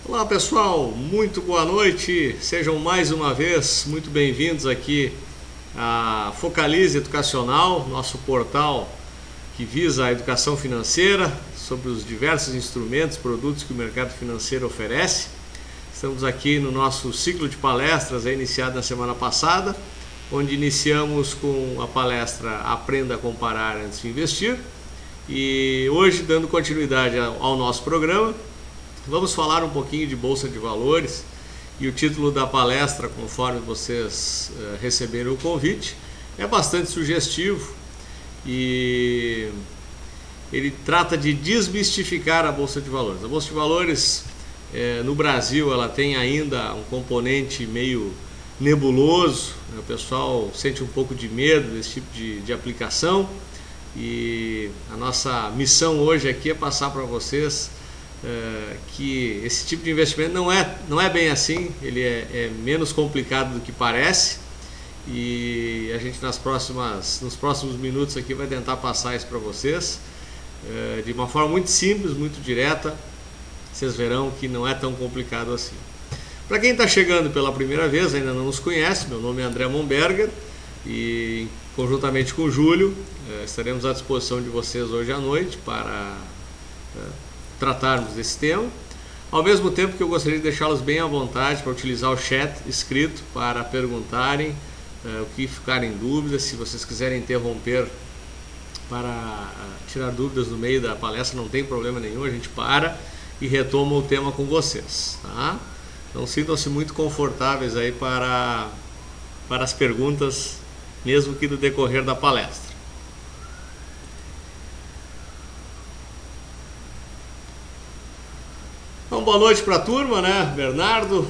Olá pessoal, muito boa noite, sejam mais uma vez muito bem-vindos aqui à Focalize Educacional, nosso portal que visa a educação financeira sobre os diversos instrumentos, produtos que o mercado financeiro oferece. Estamos aqui no nosso ciclo de palestras iniciado na semana passada, onde iniciamos com a palestra Aprenda a Comparar Antes de Investir, e hoje, dando continuidade ao nosso programa, vamos falar um pouquinho de Bolsa de Valores, e o título da palestra, conforme vocês receberam o convite, é bastante sugestivo e ele trata de desmistificar a Bolsa de Valores. A Bolsa de Valores, no Brasil, ela tem ainda um componente meio nebuloso, né? O pessoal sente um pouco de medo desse tipo de aplicação, e a nossa missão hoje aqui é passar para vocês que esse tipo de investimento não é bem assim, ele é menos complicado do que parece, e a gente nos próximos minutos aqui vai tentar passar isso para vocês de uma forma muito simples, muito direta. Vocês verão que não é tão complicado assim. Para quem está chegando pela primeira vez, ainda não nos conhece, meu nome é André Momberger e conjuntamente com o Júlio estaremos à disposição de vocês hoje à noite para tratarmos desse tema. Ao mesmo tempo que eu gostaria de deixá-los bem à vontade para utilizar o chat escrito para perguntarem o que ficarem dúvidas. Se vocês quiserem interromper para tirar dúvidas no meio da palestra, não tem problema nenhum, a gente para e retoma o tema com vocês, tá? Então sintam-se muito confortáveis aí para as perguntas, mesmo que no decorrer da palestra. Então, boa noite para a turma, né? Bernardo,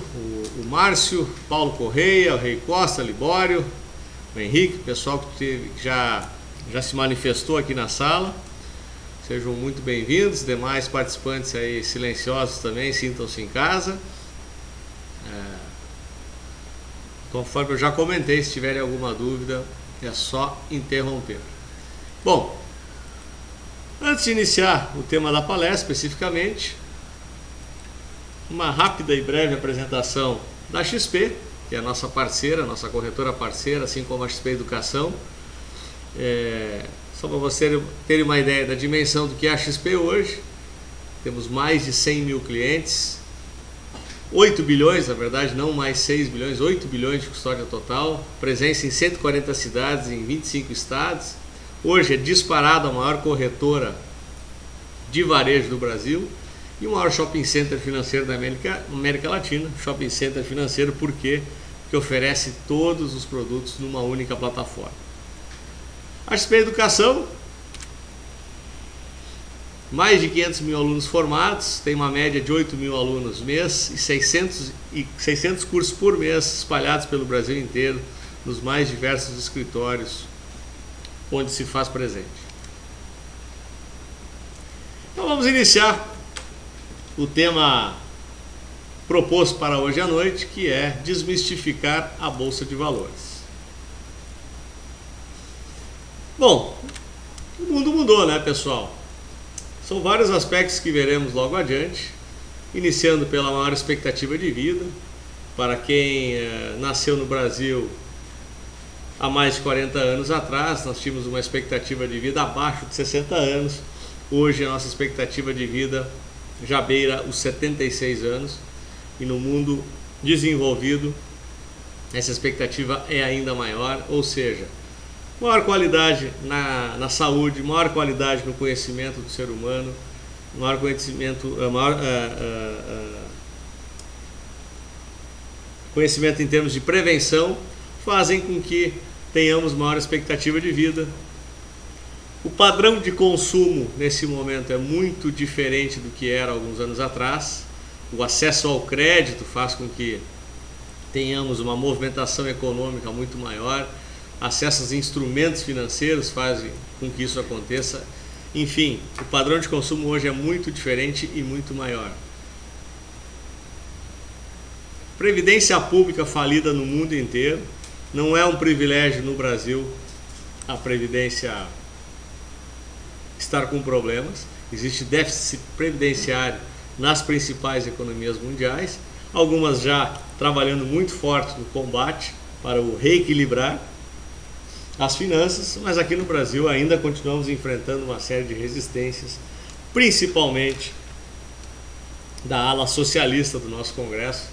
o Márcio, Paulo Correia, o Rei Costa, Libório, o Henrique, o pessoal que já se manifestou aqui na sala. Sejam muito bem-vindos. Demais participantes aí silenciosos também, sintam-se em casa. Conforme eu já comentei, se tiverem alguma dúvida, é só interromper. Bom, antes de iniciar o tema da palestra especificamente, uma rápida e breve apresentação da XP, que é a nossa parceira, nossa corretora parceira, assim como a XP Educação. Só para vocês terem uma ideia da dimensão do que é a XP hoje, temos mais de 100 mil clientes, 8 bilhões, na verdade, não mais 6 bilhões, 8 bilhões de custódia total, presença em 140 cidades, em 25 estados. Hoje é disparado a maior corretora de varejo do Brasil e o maior shopping center financeiro da América Latina. Shopping center financeiro por quê? Porque oferece todos os produtos numa única plataforma. A XP Educação, mais de 500 mil alunos formados, tem uma média de 8 mil alunos mês e 600 cursos por mês espalhados pelo Brasil inteiro, nos mais diversos escritórios onde se faz presente. Então vamos iniciar o tema proposto para hoje à noite, que é desmistificar a Bolsa de Valores. Bom, o mundo mudou, né, pessoal? São vários aspectos que veremos logo adiante, iniciando pela maior expectativa de vida. Para quem nasceu no Brasil há mais de 40 anos atrás, nós tínhamos uma expectativa de vida abaixo de 60 anos. Hoje a nossa expectativa de vida já beira os 76 anos, e no mundo desenvolvido essa expectativa é ainda maior, ou seja, maior qualidade na saúde, maior qualidade no conhecimento do ser humano, maior conhecimento em termos de prevenção, fazem com que tenhamos maior expectativa de vida. O padrão de consumo nesse momento é muito diferente do que era alguns anos atrás. O acesso ao crédito faz com que tenhamos uma movimentação econômica muito maior. Acesso aos instrumentos financeiros fazem com que isso aconteça. Enfim, o padrão de consumo hoje é muito diferente e muito maior. Previdência pública falida no mundo inteiro. Não é um privilégio no Brasil a previdência estar com problemas. Existe déficit previdenciário nas principais economias mundiais, algumas já trabalhando muito forte no combate para o reequilibrar as finanças, mas aqui no Brasil ainda continuamos enfrentando uma série de resistências, principalmente da ala socialista do nosso Congresso,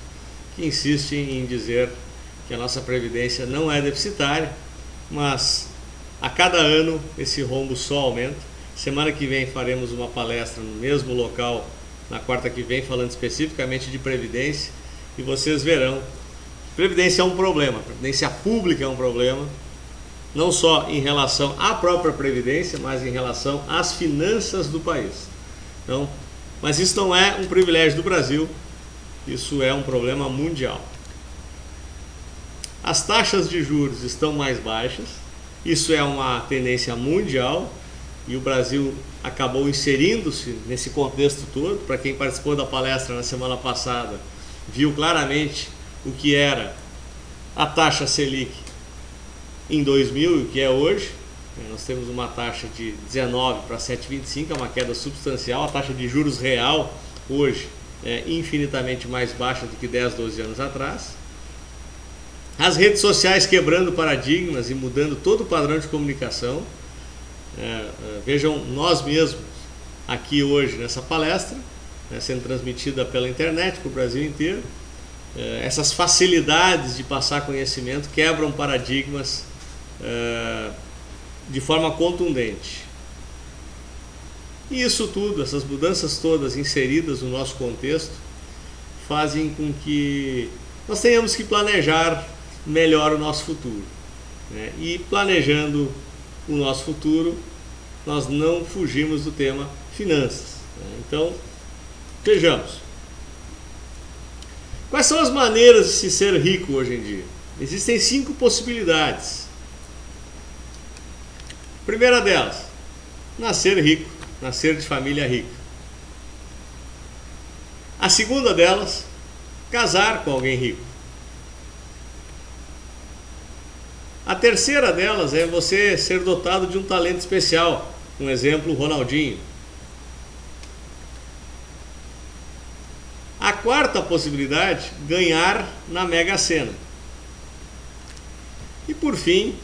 que insiste em dizer que a nossa Previdência não é deficitária, mas a cada ano esse rombo só aumenta. Semana que vem faremos uma palestra no mesmo local, na quarta que vem, falando especificamente de Previdência, e vocês verão que Previdência é um problema, Previdência pública é um problema, não só em relação à própria Previdência, mas em relação às finanças do país. Então, mas isso não é um privilégio do Brasil, isso é um problema mundial. As taxas de juros estão mais baixas, isso é uma tendência mundial e o Brasil acabou inserindo-se nesse contexto todo. Para quem participou da palestra na semana passada, viu claramente o que era a taxa Selic em 2000 e o que é hoje. Nós temos uma taxa de 19 para 7,25, é uma queda substancial. A taxa de juros real hoje é infinitamente mais baixa do que 10, 12 anos atrás. As redes sociais quebrando paradigmas e mudando todo o padrão de comunicação. Vejam nós mesmos aqui hoje nessa palestra, sendo transmitida pela internet para o Brasil inteiro. Essas facilidades de passar conhecimento quebram paradigmas de forma contundente. E isso tudo, essas mudanças todas inseridas no nosso contexto, fazem com que nós tenhamos que planejar melhor o nosso futuro. E planejando o nosso futuro, nós não fugimos do tema finanças. Então, vejamos. Quais são as maneiras de se ser rico hoje em dia? Existem 5 possibilidades. Primeira delas, nascer rico, nascer de família rica. A segunda delas, casar com alguém rico. A terceira delas é você ser dotado de um talento especial. Um exemplo, Ronaldinho. A quarta possibilidade, ganhar na Mega Sena. E por fim,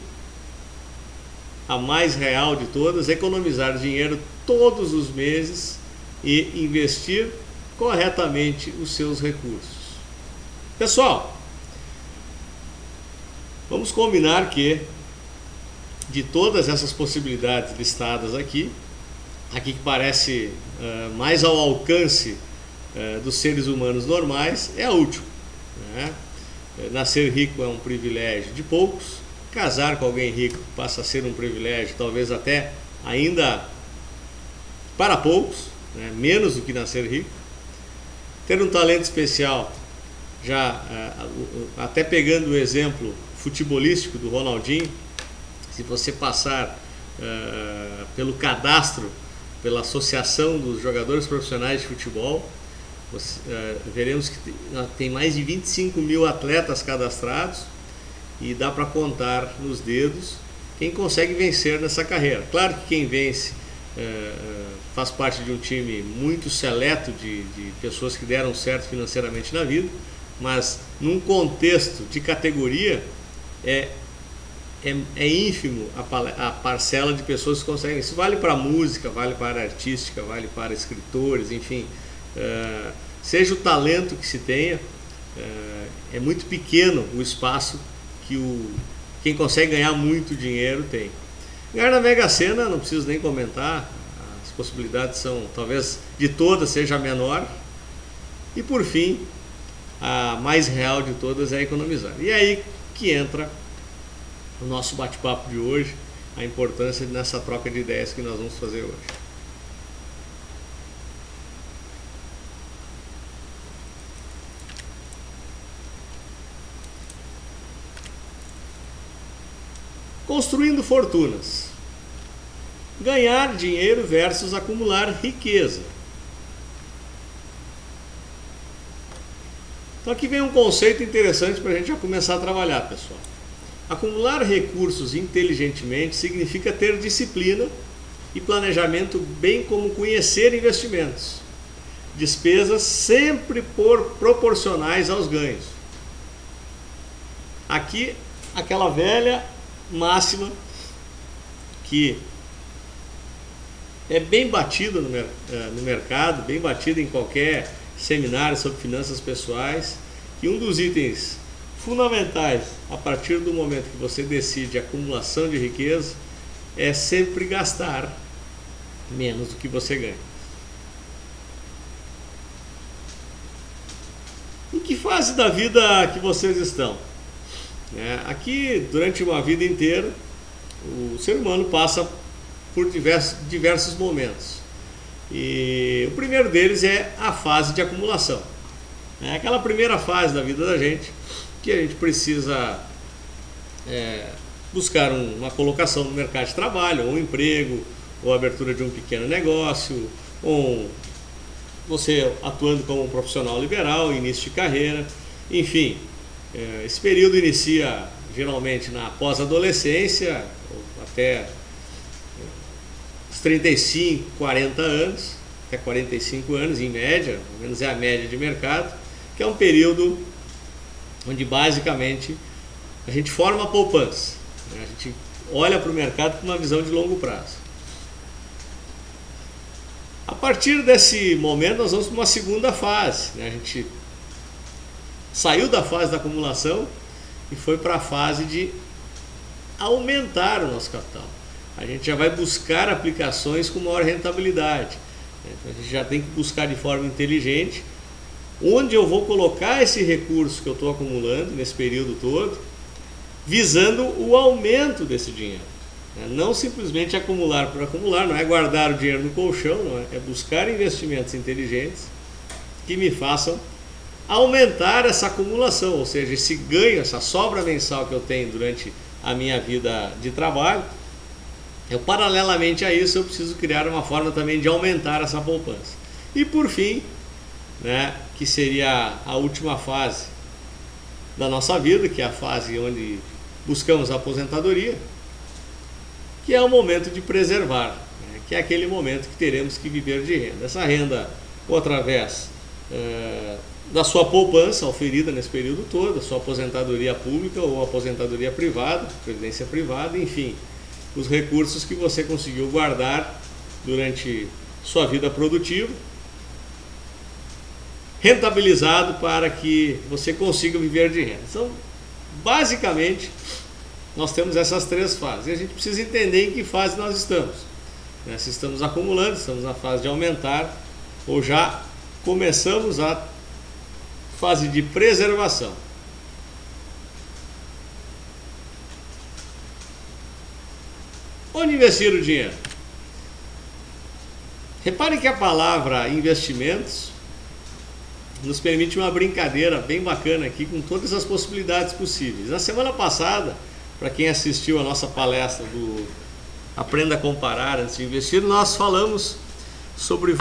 a mais real de todas, economizar dinheiro todos os meses e investir corretamente os seus recursos. Pessoal, vamos combinar que de todas essas possibilidades listadas aqui que parece mais ao alcance dos seres humanos normais, é a última. Nascer rico é um privilégio de poucos, casar com alguém rico passa a ser um privilégio, talvez até ainda para poucos, menos do que nascer rico. Ter um talento especial, já até pegando o exemplo futebolístico do Ronaldinho, se você passar pelo cadastro, pela Associação dos Jogadores Profissionais de Futebol, veremos que tem mais de 25 mil atletas cadastrados e dá para contar nos dedos quem consegue vencer nessa carreira. Claro que quem vence faz parte de um time muito seleto de pessoas que deram certo financeiramente na vida, mas num contexto de categoria é ínfimo a parcela de pessoas que conseguem. Isso vale para a música, vale para a área artística, vale para escritores, enfim. Seja o talento que se tenha, é muito pequeno o espaço que quem consegue ganhar muito dinheiro tem. Ganhar na Mega Sena, não preciso nem comentar, as possibilidades são, talvez de todas seja a menor. E por fim, a mais real de todas é economizar. E é aí que entra o nosso bate-papo de hoje, a importância nessa troca de ideias que nós vamos fazer hoje. Construindo fortunas. Ganhar dinheiro versus acumular riqueza. Então aqui vem um conceito interessante para a gente já começar a trabalhar, pessoal. Acumular recursos inteligentemente significa ter disciplina e planejamento, bem como conhecer investimentos. despesas sempre proporcionais aos ganhos. Aqui, aquela velha máxima que é bem batida no mercado, bem batida em qualquer seminário sobre finanças pessoais, que um dos itens fundamentais a partir do momento que você decide acumulação de riqueza é sempre gastar menos do que você ganha. Em que fase da vida que vocês estão? Aqui, durante uma vida inteira, o ser humano passa por diversos momentos. E o primeiro deles é a fase de acumulação. É aquela primeira fase da vida da gente que a gente precisa buscar uma colocação no mercado de trabalho, ou um emprego, ou a abertura de um pequeno negócio, ou você atuando como um profissional liberal, início de carreira, enfim. Esse período inicia geralmente na pós-adolescência, até os 35, 40 anos, até 45 anos em média, pelo menos é a média de mercado, que é um período onde basicamente a gente forma a poupança, a gente olha para o mercado com uma visão de longo prazo. A partir desse momento nós vamos para uma segunda fase, a gente saiu da fase da acumulação e foi para a fase de aumentar o nosso capital. A gente já vai buscar aplicações com maior rentabilidade. Então a gente já tem que buscar de forma inteligente onde eu vou colocar esse recurso que eu estou acumulando nesse período todo, visando o aumento desse dinheiro. Não simplesmente acumular por acumular, não é guardar o dinheiro no colchão, não é buscar investimentos inteligentes que me façam aumentar essa acumulação, ou seja, esse ganho, essa sobra mensal que eu tenho durante a minha vida de trabalho. Paralelamente a isso, eu preciso criar uma forma também de aumentar essa poupança. E por fim, que seria a última fase da nossa vida, que é a fase onde buscamos a aposentadoria, que é o momento de preservar, que é aquele momento que teremos que viver de renda. Essa renda, ou através da sua poupança oferida nesse período todo, a sua aposentadoria pública ou aposentadoria privada, previdência privada, enfim, os recursos que você conseguiu guardar durante sua vida produtiva, rentabilizado para que você consiga viver de renda. Então, basicamente, nós temos essas três fases e a gente precisa entender em que fase nós estamos. Se estamos acumulando, estamos na fase de aumentar ou já começamos a fase de preservação. Onde investir o dinheiro? Reparem que a palavra investimentos nos permite uma brincadeira bem bacana aqui com todas as possibilidades possíveis. Na semana passada, para quem assistiu a nossa palestra do Aprenda a Comparar Antes de Investir, nós falamos sobre